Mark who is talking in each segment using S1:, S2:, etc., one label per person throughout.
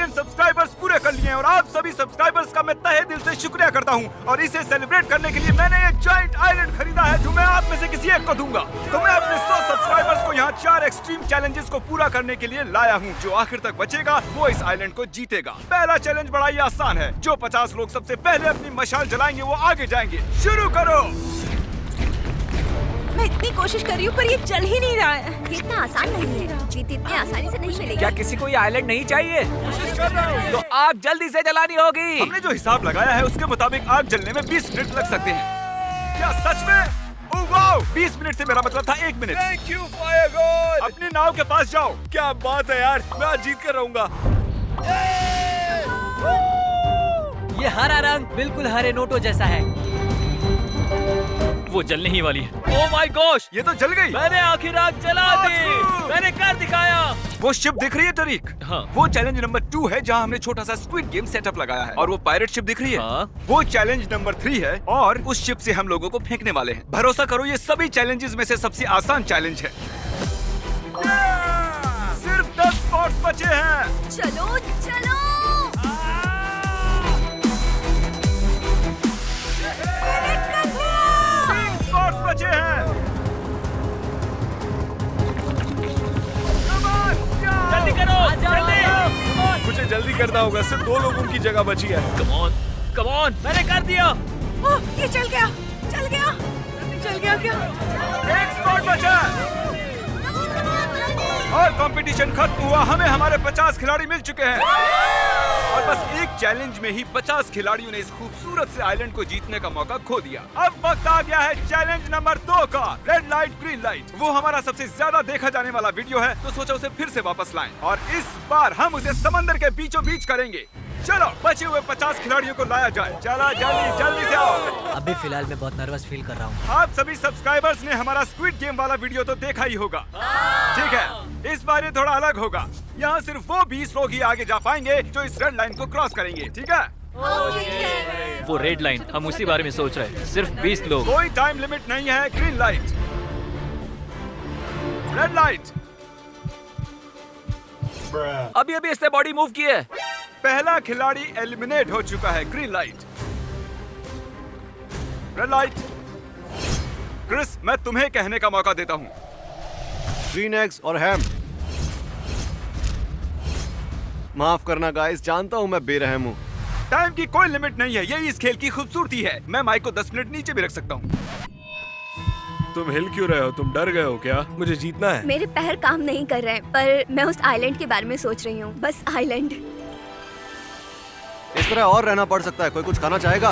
S1: Million subscribers पूरे कर लिए हैं और आप सभी सब्सक्राइबर्स का मैं तहे दिल से शुक्रिया करता हूं। और इसे सेलिब्रेट करने के लिए मैंने ये जॉइंट आइलैंड खरीदा है जो मैं आप में से किसी एक को दूंगा। तो मैं अपने 100 सब्सक्राइबर्स को यहाँ 4 एक्सट्रीम चैलेंजेस को पूरा करने के लिए लाया हूँ। जो आखिर तक बचेगा वो इस आइलैंड को जीतेगा। पहला चैलेंज बड़ा ही आसान है। जो 50 लोग सबसे पहले अपनी मशाल जलाएंगे वो आगे जाएंगे। शुरू करो।
S2: मैं इतनी कोशिश कर रही हूँ पर ये चल ही नहीं रहा है।
S3: ये इतना आसान नहीं है, जीत इतने आसानी से नहीं मिलेगी।
S4: क्या किसी को ये आइलैंड नहीं चाहिए?
S1: कोशिश कर रहा हूँ।
S4: तो आग जल्दी से जलानी होगी।
S1: हमने जो हिसाब लगाया है उसके मुताबिक आग जलने में 20 मिनट लग सकते हैं। क्या सच में? Oh wow! 20 मिनट से मेरा मतलब था 1 minute.
S5: Thank you fire God.
S1: अपनी नाव के पास जाओ।
S5: क्या बात है यार, मैं आज जीत कर रहूंगा।
S4: ये हरा रंग बिल्कुल हरे नोटों जैसा है। वो जलने ही वाली है। Oh my gosh!
S1: ये तो जल गई।
S4: मैंने आखिर आग जला दी। मैंने कर दिखाया।
S1: वो शिप दिख रही है तरीक?
S4: हाँ।
S1: वो चैलेंज नंबर 2 है जहाँ हमने छोटा सा स्क्विड गेम सेटअप लगाया है। और वो पायरेट शिप दिख रही है?
S4: हाँ।
S1: वो चैलेंज नंबर 3 है और उस शिप से हम लोगों को फेंकने वाले हैं। भरोसा करो ये सभी चैलेंजेस में से सबसे आसान चैलेंज है। सिर्फ 10 स्पॉट्स बचे हैं।
S3: चलो चलो।
S1: स्पॉट्स बचे हैं। Come on, yeah!
S4: जल्दी करो, जल्दी।
S5: मुझे जल्दी करना होगा, सिर्फ 2 लोगों की जगह बची है।
S4: कम ऑन, मैंने कर दिया।
S2: ओह, ये चल गया, चल गया, चल गया क्या?
S1: एक स्पॉट बचा है। और कंपटीशन खत्म हुआ। हमें हमारे 50 खिलाड़ी मिल चुके हैं और बस एक चैलेंज में ही 50 खिलाड़ियों ने इस खूबसूरत से आइलैंड को जीतने का मौका खो दिया। अब वक्त आ गया है चैलेंज नंबर 2 का, रेड लाइट ग्रीन लाइट। वो हमारा सबसे ज्यादा देखा जाने वाला वीडियो है, तो सोचा उसे फिर से वापस लाएं और इस बार हम उसे समंदर के बीचों बीच करेंगे। चलो बचे हुए 50 खिलाड़ियों को लाया जाए। चला जल्दी जल्दी से आओ।
S4: अभी फिलहाल मैं बहुत नर्वस फील कर रहा हूँ।
S1: आप सभी सब्सक्राइबर्स ने हमारा स्क्विड गेम वाला वीडियो तो देखा ही होगा। ठीक है, इस बार ये थोड़ा अलग होगा। यहाँ सिर्फ वो 20 लोग ही आगे जा पाएंगे जो इस रेड लाइन को क्रॉस करेंगे। ठीक है?
S4: वो रेड लाइन, हम उसी बारे में सोच रहे हैं। सिर्फ 20 लोग।
S1: कोई टाइम लिमिट नहीं है। Green light, red light.
S4: अभी अभी इसने बॉडी मूव की है।
S1: पहला खिलाड़ी एलिमिनेट हो चुका है। Green light, red light. Chris, मैं तुम्हें कहने का मौका देता हूँ।
S6: ग्रीन एग्स और हैम। माफ करना गाइस, जानता हूँ मैं बेरहम हूँ।
S1: टाइम की कोई लिमिट नहीं है, यही इस खेल की खूबसूरती है। मैं माइक को 10 मिनट नीचे भी रख सकता हूँ।
S5: तुम हिल क्यों रहे हो? तुम डर गए हो क्या? मुझे जीतना है।
S3: मेरे पैर काम नहीं कर रहे हैं, पर मैं उस आइलैंड के बारे में सोच रही हूँ। बस आइलैंड।
S6: इस तरह और रहना पड़ सकता है। कोई कुछ खाना चाहेगा?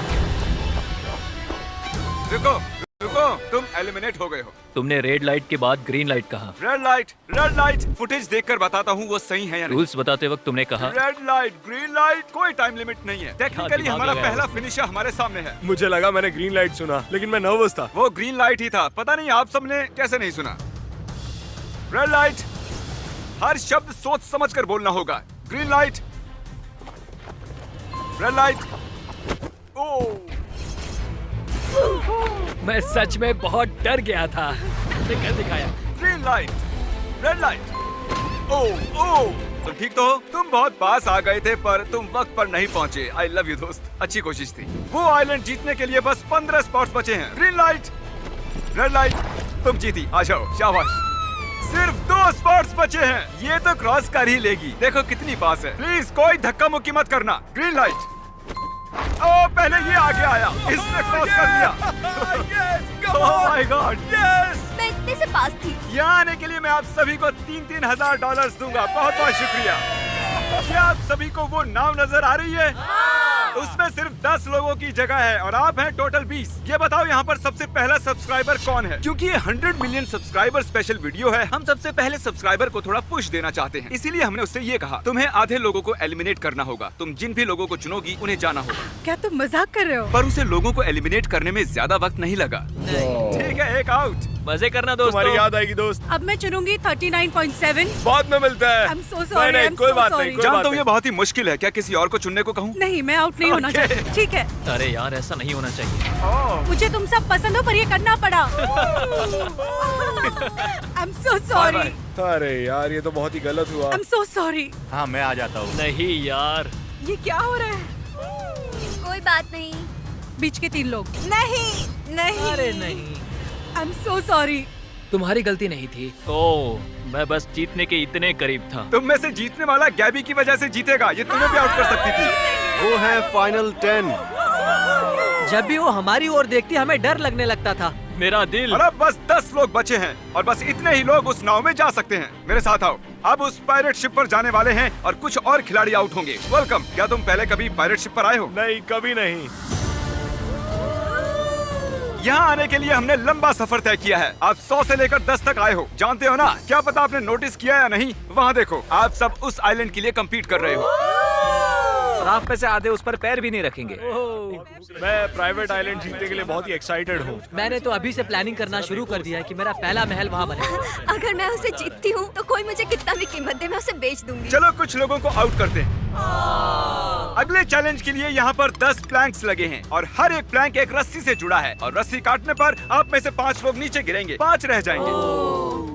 S1: रुको रुको, तुम एलिमिनेट हो गए हो।
S4: तुमने रेड लाइट के बाद ग्रीन लाइट कहा।
S1: Red light, red light. Footage देखकर बताता हूँ वो सही है या नहीं।
S4: रूल्स बताते वक्त तुमने कहा
S1: रेड लाइट, ग्रीन लाइट, कोई टाइम लिमिट नहीं है। टेक्निकली
S4: दिमाग
S1: हमारा
S4: लगाया
S1: पहला
S4: उसने।
S1: फिनिशर हमारे सामने है।
S5: मुझे लगा मैंने ग्रीन लाइट सुना, लेकिन मैं नर्वस था।
S1: वो ग्रीन लाइट ही था। पता नहीं आप सबने कैसे नहीं सुना। रेड लाइट, हर शब्द सोच समझ कर बोलना होगा। Green light, red light. ओह,
S4: मैं सच में बहुत डर गया था। कर दिखाया।
S1: Green light, red light. ओह ओह, तुम ठीक तो हो? तुम बहुत पास आ गए थे पर तुम वक्त पर नहीं पहुंचे। आई लव यू दोस्त, अच्छी कोशिश थी। वो आइलैंड जीतने के लिए बस 15 स्पॉट्स बचे हैं। ग्रीन लाइट, रेड लाइट, तुम जीती। आ जाओ, शाबाश। सिर्फ 2 स्पॉट्स बचे हैं। ये तो क्रॉस कर ही लेगी। देखो कितनी पास है। प्लीज कोई धक्का मुक्की मत करना। Green light. ओ, पहले ये आगे आया, इसने क्रॉस कर लिया। Oh my God, yes.
S3: मैं इतने से पास थी।
S1: यहाँ आने के लिए मैं आप सभी को 3-3 हजार डॉलर्स दूंगा। बहुत बहुत शुक्रिया। क्या आप सभी को वो नाव नजर आ रही है? उसमें सिर्फ 10 लोगों की जगह है और आप हैं टोटल 20। ये बताओ यहाँ पर सबसे पहला सब्सक्राइबर कौन है? क्योंकि ये 100 मिलियन सब्सक्राइबर स्पेशल वीडियो है, हम सबसे पहले सब्सक्राइबर को थोड़ा पुश देना चाहते हैं। इसीलिए हमने उससे ये कहा, तुम्हें आधे लोगों को एलिमिनेट करना होगा। तुम जिन भी लोगों को चुनोगी उन्हें जाना होगा।
S2: क्या तुम मजाक कर रहे हो?
S1: पर उसे लोगों को एलिमिनेट करने में ज्यादा वक्त नहीं लगा। ठीक है, एक आउट।
S4: मजे करना
S5: तुम्हारी
S4: दोस्तों।
S5: याद आएगी दोस्त।
S2: अब मैं चुनूंगी 39.7।
S5: बाद में मिलता है।
S2: I'm so sorry,
S5: नहीं,
S2: I'm
S5: कोई
S2: so
S5: बात
S2: sorry।
S5: नहीं, कोई
S1: जानता
S5: बात
S1: हूँ ये
S5: नहीं।
S1: बहुत ही मुश्किल है, क्या किसी और को चुनने को कहूँ?
S2: नहीं, मैं आउट नहीं होना
S1: Okay।
S2: चाहती। ठीक है,
S4: अरे यार ऐसा नहीं होना चाहिए।
S2: मुझे तुम सब पसंद हो पर ये करना पड़ा। I'm so sorry।
S5: अरे यार ये तो बहुत ही गलत हुआ।
S2: I'm so sorry।
S7: हाँ मैं आ जाता हूँ।
S4: नहीं यार,
S2: ये क्या हो रहा है?
S3: कोई बात नहीं।
S2: बीच के 3 लोग। नहीं, नहीं।
S4: अरे नहीं,
S2: I'm so sorry।
S8: तुम्हारी गलती नहीं थी।
S4: ओह मैं बस जीतने के इतने करीब था।
S1: तुम में से जीतने वाला गैबी की वजह से जीतेगा, ये तुम्हें भी आउट कर सकती थी।
S6: वो है फाइनल 10।
S8: जब भी वो हमारी ओर देखती हमें डर लगने लगता था।
S4: मेरा दिल।
S1: और अब बस 10 लोग बचे हैं और बस इतने ही लोग उस नाव में जा सकते हैं। मेरे साथ आओ। अब उस पायरेट शिप पर जाने वाले हैं और कुछ और खिलाड़ी आउट होंगे। वेलकम। क्या तुम पहले कभी पायरेट शिप पर आए हो?
S5: नहीं, कभी नहीं।
S1: यहाँ आने के लिए हमने लंबा सफर तय किया है। आप 100 से लेकर 10 तक आए हो, जानते हो ना? क्या पता आपने नोटिस किया या नहीं, वहाँ देखो, आप सब उस आइलैंड के लिए कम्पीट कर रहे हो।
S8: और आप में से आधे उस पर पैर भी नहीं रखेंगे।
S5: मैं प्राइवेट आइलैंड जीतने के लिए बहुत ही एक्साइटेड हूँ।
S8: मैंने तो अभी से प्लानिंग करना शुरू कर दिया है कि मेरा पहला महल वहाँ बने।
S3: अगर मैं उसे जीतती हूँ तो कोई मुझे कितना भी कीमत दे, मैं उसे बेच दूंगी।
S1: चलो कुछ लोगों को आउट करते हैं। अगले चैलेंज के लिए यहाँ पर 10 प्लैंक्स लगे हैं और हर एक प्लैंक एक रस्सी से जुड़ा है और रस्सी काटने पर आप में से 5 लोग नीचे गिरेंगे, 5 रह जाएंगे।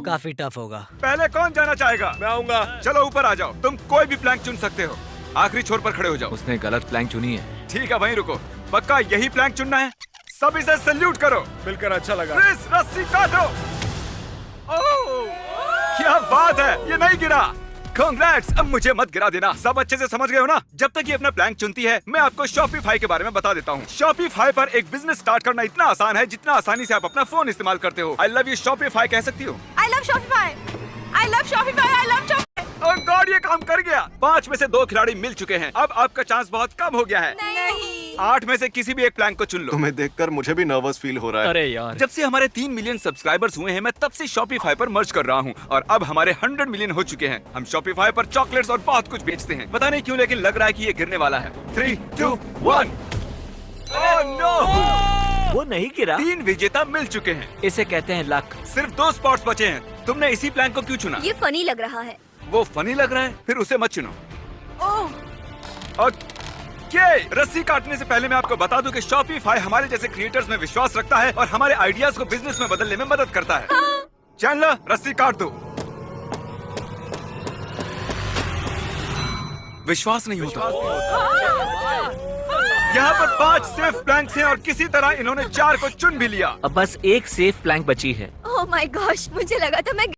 S8: काफी टफ होगा।
S1: पहले कौन जाना चाहेगा?
S5: मैं आऊंगा।
S1: चलो ऊपर आ जाओ, तुम कोई भी प्लैंक चुन सकते हो। आखिरी छोर पर खड़े हो जाओ।
S4: उसने गलत प्लैंक चुनी है।
S1: ठीक है, वहीं रुको। पक्का यही प्लैंक चुनना है? सब इसे सल्यूट करो।
S5: मिलकर अच्छा लगा।
S1: क्रिस, रस्सी काटो। ओह, क्या बात है, ये नहीं गिरा। कांग्रेट्स। अब मुझे मत गिरा देना। सब अच्छे से समझ गए हो ना? जब तक ये अपना प्लैंक चुनती है, मैं आपको शॉपिफाई के बारे में बता देता हूँ। शॉपिफाई पर एक बिजनेस स्टार्ट करना इतना आसान है जितना आसानी से आप अपना फोन इस्तेमाल करते हो। आई लव यू शॉपिफाई कह सकती हो।
S2: I love Shopify। I love Shopify। I love Shopify।
S1: Oh God, ये काम कर गया। 5 में से 2 खिलाड़ी मिल चुके हैं। अब आपका चांस बहुत कम हो गया है।
S2: नहीं।
S1: 8 में से किसी भी एक प्लैंक को चुन लो।
S6: तुम्हें देखकर मुझे भी नर्वस फील हो रहा है।
S4: अरे यार,
S1: जब से हमारे 3 मिलियन सब्सक्राइबर्स हुए हैं, मैं तब से शॉपिफाई पर मर्ज कर रहा हूँ और अब हमारे 100 मिलियन हो चुके हैं। हम शॉपिफाई पर चॉकलेट्स और बहुत कुछ बेचते हैं। पता नहीं क्यों, लेकिन लग रहा है कि ये गिरने वाला है। 3, 2, 1। Oh no!
S8: वो नहीं गिरा।
S1: 3 विजेता मिल चुके हैं।
S8: इसे कहते हैं लक।
S1: सिर्फ 2 स्पॉट्स बचे हैं। तुमने इसी प्लैंक को क्यों चुना?
S3: ये फनी लग रहा है।
S1: वो फनी लग रहा है? फिर उसे मत चुनो।
S2: ओह,
S1: ओके, रस्सी काटने से पहले मैं आपको बता दूं कि शॉपिफाई हमारे जैसे क्रिएटर्स में विश्वास रखता है और हमारे आइडियाज को बिजनेस में बदलने में मदद करता है। चैनलर, रस्सी काट दो। विश्वास नहीं होता। यहाँ पर 5 सेफ प्लैंक्स हैं और किसी तरह इन्होंने 4 को चुन भी लिया।
S8: अब बस एक सेफ प्लैंक बची है।
S3: ओह माय गॉश, मुझे लगा था मैं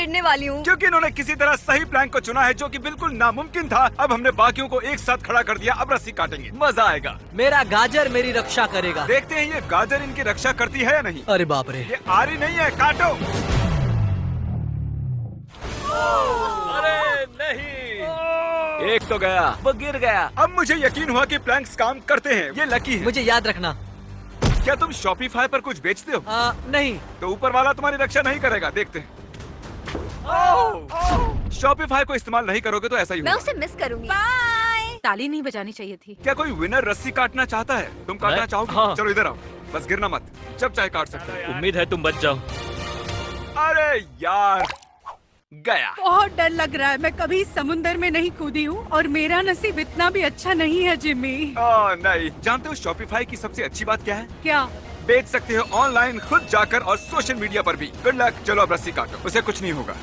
S3: गिरने वाली हूँ।
S1: क्योंकि इन्होंने किसी तरह सही प्लान को चुना है जो कि बिल्कुल नामुमकिन था। अब हमने बाकियों को एक साथ खड़ा कर दिया, अब रस्सी काटेंगे, मजा आएगा।
S8: मेरा गाजर मेरी रक्षा करेगा।
S1: देखते हैं ये गाजर इनकी रक्षा करती है या नहीं।
S8: अरे बाप रे।
S1: ये आरी नहीं है, काटो।
S4: अरे नहीं, एक तो गया, वो गिर गया।
S1: अब मुझे यकीन हुआ कि प्लैंक्स काम करते हैं। ये लकी है।
S8: मुझे याद रखना।
S1: क्या तुम शॉपिफाई पर कुछ बेचते हो?
S8: नहीं।
S1: तो ऊपर वाला तुम्हारी रक्षा नहीं करेगा, देखते हैं। शॉपिफाई को इस्तेमाल नहीं करोगे तो ऐसा ही
S3: मैं
S1: होगा।
S3: उसे मिस करूंगी।
S2: बाय। ताली नहीं बजानी चाहिए थी।
S1: क्या कोई विनर रस्सी काटना चाहता है? तुम काटना
S4: मैं?
S1: चाहोगे?
S4: हाँ।
S1: चलो इधर आओ, बस गिरना मत, जब चाहे काट सकते हो।
S4: उम्मीद है तुम बच जाओ।
S1: अरे यार, गया।
S2: बहुत डर लग रहा है। मैं कभी समुंदर में नहीं कूदी हूँ और मेरा नसीब इतना भी अच्छा नहीं है जिमी।
S1: नहीं, जानते हो शॉपिफाई की सबसे अच्छी बात क्या है?
S2: क्या?
S1: बेच सकते हो ऑनलाइन, खुद जाकर और सोशल मीडिया पर भी। Good luck. चलो अब रस्सी काटो, उसे कुछ नहीं होगा।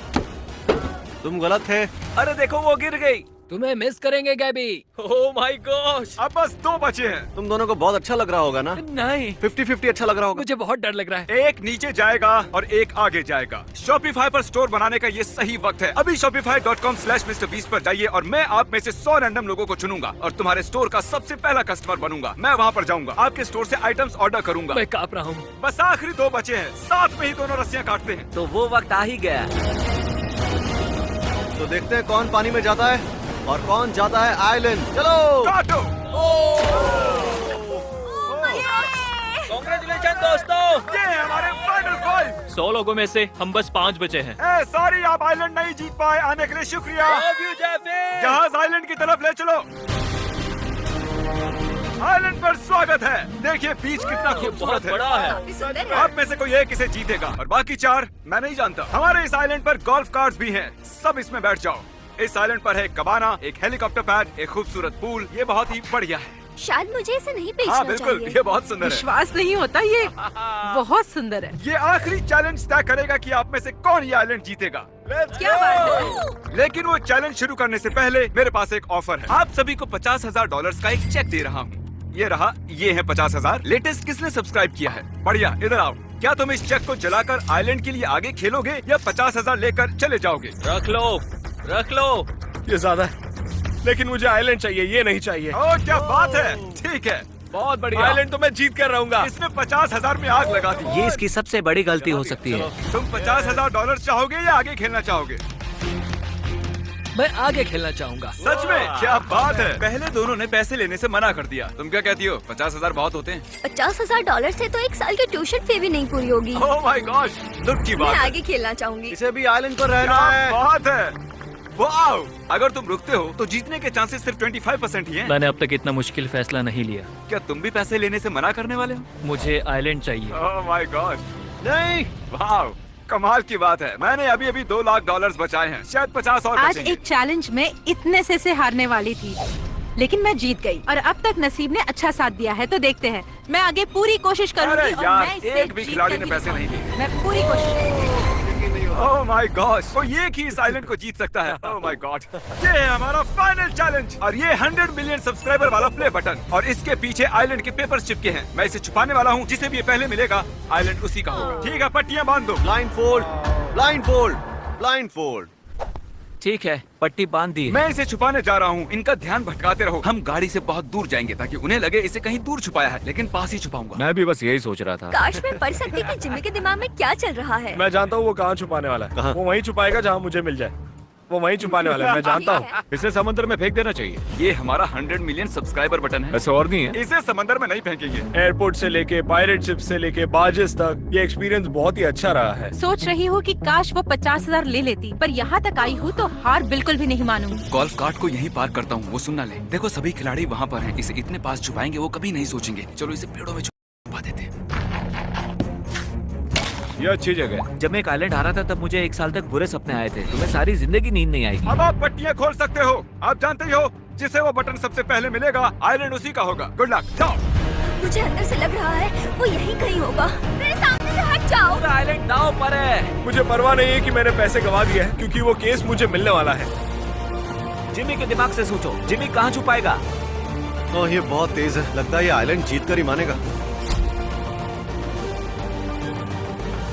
S6: तुम गलत थे।
S4: अरे देखो वो गिर गई। तुम्हें मिस करेंगे गैबी। Oh my gosh.
S1: अब बस 2 बचे हैं।
S6: तुम दोनों को बहुत अच्छा लग रहा होगा ना?
S4: नहीं,
S6: 50-50 अच्छा लग रहा होगा।
S4: मुझे बहुत डर लग रहा है।
S1: एक नीचे जाएगा और एक आगे जाएगा। शॉपिफाई पर स्टोर बनाने का ये सही वक्त है। अभी shopify.com/MrBeast पर जाइए और मैं आप में से 100 रैंडम लोगों को चुनूंगा और तुम्हारे स्टोर का सबसे पहला कस्टमर बनूंगा। मैं वहाँ पर जाऊंगा, आपके स्टोर से आइटम्स ऑर्डर करूंगा।
S4: मैं कांप रहा हूँ।
S1: बस आखिरी 2 बचे हैं, साथ में ही दोनों रस्सियाँ काटते हैं।
S8: तो वो वक्त आ ही गया।
S6: तो देखते हैं कौन पानी में जाता है और कौन जाता है आइलैंड। चलो
S1: काटो।
S4: कांग्रेचुलेशन दोस्तों।
S1: ये है हमारे फाइनल 5।
S4: 100 लोगों में से हम बस 5 बचे हैं।
S1: सॉरी, आप आइलैंड नहीं जीत पाए। आने के लिए शुक्रिया।
S4: Love you, Jeffy।
S1: जहाज आइलैंड की तरफ ले चलो। आइलैंड पर स्वागत है। देखिए बीच कितना
S4: ये
S1: खूबसूरत
S4: बहुत
S1: है।
S4: बड़ा है।
S3: काफी सुंदर है।
S1: आप में से कोई एक इसे जीतेगा और बाकी 4 मैं नहीं जानता। हमारे इस आइलैंड पर गोल्फ कार्ड्स भी हैं, सब इसमें बैठ जाओ। इस आइलैंड पर है कबाना, एक हेलीकॉप्टर पैड, एक खूबसूरत पूल। ये बहुत ही बढ़िया है।
S3: शायद मुझे इसे नहीं बेचना
S1: हाँ बिल्कुल,
S3: चाहिए।
S1: ये बहुत सुंदर है।
S2: विश्वास नहीं होता, ये बहुत सुंदर है।
S1: ये आखिरी चैलेंज तय करेगा कि आप में से कौन ये आइलैंड जीतेगा।
S2: क्या बात है?
S1: लेकिन वो चैलेंज शुरू करने से पहले मेरे पास एक ऑफर है। आप सभी को $50,000 का एक चेक दे रहा हूँ। ये रहा, ये है 50,000। लेटेस्ट किसने सब्सक्राइब किया है? बढ़िया, इधर आओ। क्या तुम इस चेक को जलाकर आइलैंड के लिए आगे खेलोगे या 50,000 लेकर चले जाओगे?
S4: रख लो, रख लो।
S5: ये ज्यादा है, लेकिन मुझे आइलैंड चाहिए, ये नहीं चाहिए।
S1: ओ क्या बात है, ठीक है, बहुत बढ़िया।
S5: आइलैंड तो मैं जीत कर रहूंगा।
S1: इसने 50,000 में आग लगा दी।
S8: ये इसकी सबसे बड़ी गलती हो सकती है।
S1: तुम $50,000 चाहोगे या आगे खेलना चाहोगे?
S8: मैं आगे खेलना चाहूंगा।
S1: सच में? क्या बात है। पहले दोनों ने पैसे लेने से मना कर दिया। तुम क्या कहती हो? 50,000 बहुत होते हैं?
S3: $50,000 से तो एक साल की ट्यूशन फी भी नहीं पूरी होगी।
S1: ओह माय गॉश, दुख की
S3: मैं
S1: बात है।
S3: आगे खेलना चाहूंगी।
S6: इसे भी आइलैंड पर रहना
S1: क्या
S6: है।
S1: बात है। वाओ! अगर तुम रुकते हो तो जीतने के चांसेस सिर्फ 25% ही हैं।
S4: मैंने अब तक इतना मुश्किल फैसला नहीं लिया।
S1: क्या तुम भी पैसे लेने से मना करने वाले हो?
S4: मुझे आइलैंड चाहिए।
S1: ओह माय गॉश, नहीं। वाओ, कमाल की बात है। मैंने अभी अभी $2 लाख बचाए हैं, शायद 50 और
S2: आज
S1: बचेंगे।
S2: एक चैलेंज में इतने से हारने वाली थी, लेकिन मैं जीत गई और अब तक नसीब ने अच्छा साथ दिया है। तो देखते हैं, मैं आगे पूरी कोशिश करूंगी
S1: अरे
S2: और
S1: यार,
S2: मैं इसे
S1: एक भी
S2: जीत
S1: खिलाड़ी
S2: कर
S1: ने
S2: ही
S1: पैसे नहीं
S2: दिखाऊंगी।
S1: दिए।
S2: मैं पूरी कोशिश करूंगी।
S1: ओह माय गॉश, कोई एक ही इस आइलैंड को जीत सकता है। ओह माय गॉड, ये है हमारा फाइनल चैलेंज और ये 100 मिलियन सब्सक्राइबर वाला प्ले बटन और इसके पीछे आइलैंड के पेपर्स चिपके हैं। मैं इसे छुपाने वाला हूँ, जिसे भी ये पहले मिलेगा आइलैंड उसी का होगा। ठीक है, पट्टियां बांध दो।
S6: Blind fold, blind fold, blind fold.
S4: ठीक है, पट्टी बांध दी।
S1: मैं इसे छुपाने जा रहा हूँ, इनका ध्यान भटकाते रहो। हम गाड़ी से बहुत दूर जाएंगे ताकि उन्हें लगे इसे कहीं दूर छुपाया है, लेकिन पास ही छुपाऊंगा।
S4: मैं भी बस यही सोच रहा था।
S3: काश मैं पढ़ सकती कि जिमी के दिमाग में क्या चल रहा है।
S5: मैं जानता हूँ वो कहाँ छुपाने वाला है।
S6: कहाँ?
S5: वो वहीं छुपाएगा जहाँ मुझे मिल जाए। वो वहीं छुपाने वाला है, मैं जानता हूँ।
S1: इसे समुद्र में फेंक देना चाहिए। ये हमारा 100 मिलियन सब्सक्राइबर बटन है।
S5: ऐसा और नहीं है।
S1: इसे समंदर में नहीं फेंकेंगे।
S5: एयरपोर्ट से लेके पायरेट शिप से लेके बार्जेस तक ये एक्सपीरियंस बहुत ही अच्छा रहा है।
S2: सोच रही हूँ कि काश वो 50,000 ले लेती, पर यहाँ तक आई हूँ तो हार बिल्कुल भी नहीं मानूंगी।
S1: गोल्फ कार्ट को यहीं पार्क करता हूँ, वो सुनना ले। देखो सभी खिलाड़ी वहाँ पर हैं, इसे इतने पास छुपाएंगे वो कभी नहीं सोचेंगे। चलो इसे पेड़ों में छुपा देते हैं।
S5: ये अच्छी जगह है।
S7: जब मैं एक आइलैंड आ रहा था तब मुझे 1 साल तक बुरे सपने आए थे। तुम्हें सारी जिंदगी नींद नहीं आएगी।
S1: अब आप पट्टियां खोल सकते हो। आप जानते ही हो, जिसे वो बटन सबसे पहले मिलेगा आइलैंड उसी का होगा। गुड लक, जाओ।
S3: मुझे अंदर से लग रहा है वो यहीं कहीं होगा। मेरे सामने से हट जाओ।
S7: पूरा आइलैंड दांव पर है।
S5: मुझे परवाह नहीं है कि मैंने पैसे गवा दिए हैं, क्योंकि वो केस मुझे मिलने वाला है।
S7: जिमी के दिमाग से सोचो, जिमी कहाँ छुपाएगा?
S6: ओह ये बहुत तेज है, लगता है ये आइलैंड जीत कर ही मानेगा।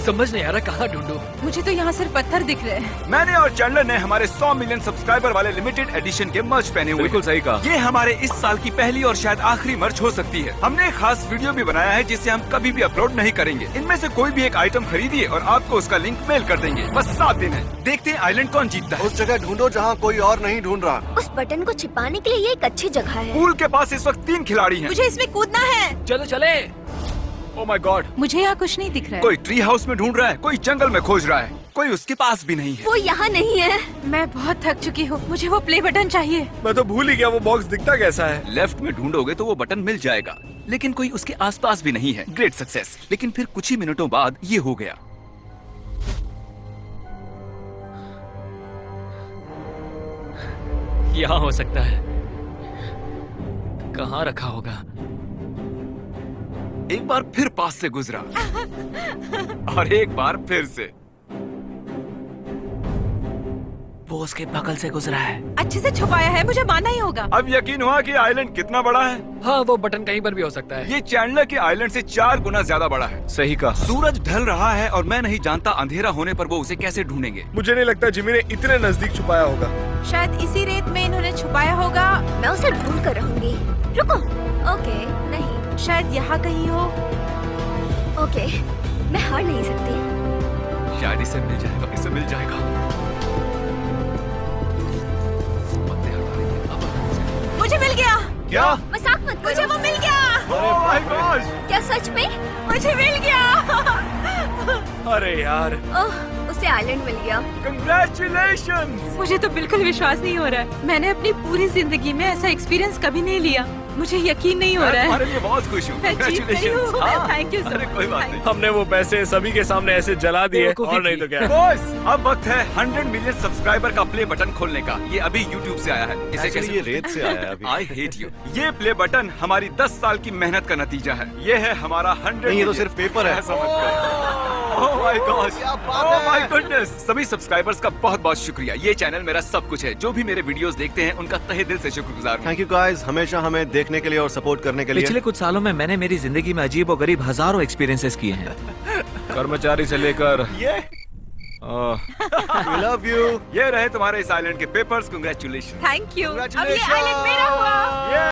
S4: समझ नहीं आ रहा कहाँ ढूंढूं।
S2: मुझे तो यहाँ सिर्फ पत्थर दिख रहे हैं।
S1: मैंने और चैंडलर ने हमारे 100 मिलियन सब्सक्राइबर वाले लिमिटेड एडिशन के मर्च पहने हुए
S5: बिल्कुल
S1: हैं।
S5: सही कहा।
S1: ये हमारे इस साल की पहली और शायद आखिरी मर्च हो सकती है। हमने एक खास वीडियो भी बनाया है जिसे हम कभी भी अपलोड नहीं करेंगे। इनमें से कोई भी एक आइटम खरीदिए और आपको उसका लिंक मेल कर देंगे। बस 7 दिन है, देखते हैं आइलैंड कौन जीतता है।
S6: उस जगह ढूंढो जहाँ कोई और नहीं ढूंढ रहा।
S3: उस बटन को छिपाने के लिए ये एक अच्छी जगह है।
S1: पूल के पास इस वक्त 3 खिलाड़ी हैं।
S2: मुझे इसमें कूदना है।
S4: चलो चले।
S1: ओह माय गॉड,
S2: मुझे यहाँ कुछ नहीं दिख रहा है।
S1: कोई ट्री हाउस में ढूंढ रहा है, कोई जंगल में खोज रहा है, कोई उसके पास भी नहीं है।
S3: वो यहाँ नहीं है।
S2: मैं बहुत थक चुकी हूँ, मुझे वो प्ले बटन चाहिए।
S5: मैं तो भूल ही गया वो बॉक्स दिखता कैसा है।
S1: लेफ्ट में ढूंढोगे तो वो बटन मिल जाएगा, लेकिन कोई उसके आसपास भी नहीं है। Great success. लेकिन फिर कुछ ही मिनटों बाद ये हो गया।
S4: यहाँ हो सकता है। कहाँ रखा होगा?
S1: एक बार फिर पास से गुजरा और एक बार फिर से।
S7: वो उसके बगल से गुजरा है।
S2: अच्छे से छुपाया है, मुझे मानना ही होगा।
S1: अब यकीन हुआ कि आइलैंड कितना बड़ा है।
S4: हाँ, वो बटन कहीं पर भी हो सकता है।
S1: ये चैंडलर के आइलैंड से 4 गुना ज्यादा बड़ा है।
S5: सही कहा।
S1: सूरज ढल रहा है और मैं नहीं जानता अंधेरा होने पर वो उसे कैसे ढूंढेंगे।
S5: मुझे नहीं लगता जिमी ने इतने नजदीक छुपाया होगा।
S2: शायद इसी रेत में इन्होंने छुपाया होगा।
S3: मैं उसे ढूंढ कर रहूंगी। रुको। ओके, नहीं।
S2: शायद यहाँ कहीं हो।
S3: ओके, मैं हार नहीं सकती।
S1: शायद इसे मिल जाएगा, इसे मिल जाएगा। पत्ते हटा देंगे, अब आराम से।
S2: मुझे मिल गया।
S1: क्या?
S3: मजाक मत करो।
S2: मुझे वो मिल गया।
S1: Oh my gosh!
S3: क्या सच में?
S2: मुझे मिल गया।
S5: अरे यार,
S3: ओह, उसे आइलैंड मिल गया।
S1: Congratulations!
S2: मुझे तो बिल्कुल विश्वास नहीं हो रहा है। मैंने अपनी पूरी जिंदगी में ऐसा एक्सपीरियंस कभी नहीं लिया। मुझे यकीन नहीं हो
S1: मैं
S2: रहा
S1: तुम्हारे
S2: है।
S1: लिए बहुत खुश हूँ।
S2: मैं जीत गई हूँ।
S1: Congratulations! हाँ।
S2: Thank you so
S1: अरे
S2: much.
S1: कोई बात नहीं।
S5: हमने वो पैसे सभी के सामने ऐसे जला दिए
S4: बेवकूफी
S5: और नहीं
S4: की।
S5: तो क्या।
S1: बॉस, अब वक्त है 100 मिलियन सब्सक्राइबर का प्ले बटन खोलने का। ये अभी YouTube से आया है। इसे
S6: Actually,
S1: कैसे
S6: ये रेत से आया है अभी।
S1: I hate you. ये प्ले बटन हमारी 10 साल की मेहनत का नतीजा है। ये है हमारा 100
S6: नहीं, ये तो
S1: million।
S6: सिर्फ पेपर है।
S1: ऐसा मत करो। Oh my gosh! Oh my goodness! सभी सब्सक्राइबर्स का बहुत बहुत शुक्रिया। ये चैनल मेरा सब कुछ है। जो भी मेरे वीडियोस देखते हैं उनका तहे दिल से शुक्रगुजार हूँ।
S6: थैंक यू गाइस, हमेशा हमें देखने के लिए और सपोर्ट करने के लिए।
S7: पिछले कुछ सालों में मैंने मेरी जिंदगी में अजीब और गरीब हजारों एक्सपीरियंसेस किए हैं।
S5: कर्मचारी से लेकर
S1: ये
S6: We love you.
S1: ये रहे तुम्हारे इस आइलैंड के पेपर्स। Congratulations!
S2: Thank you. अब ये
S6: Congratulations!
S2: आइलैंड मेरा हुआ।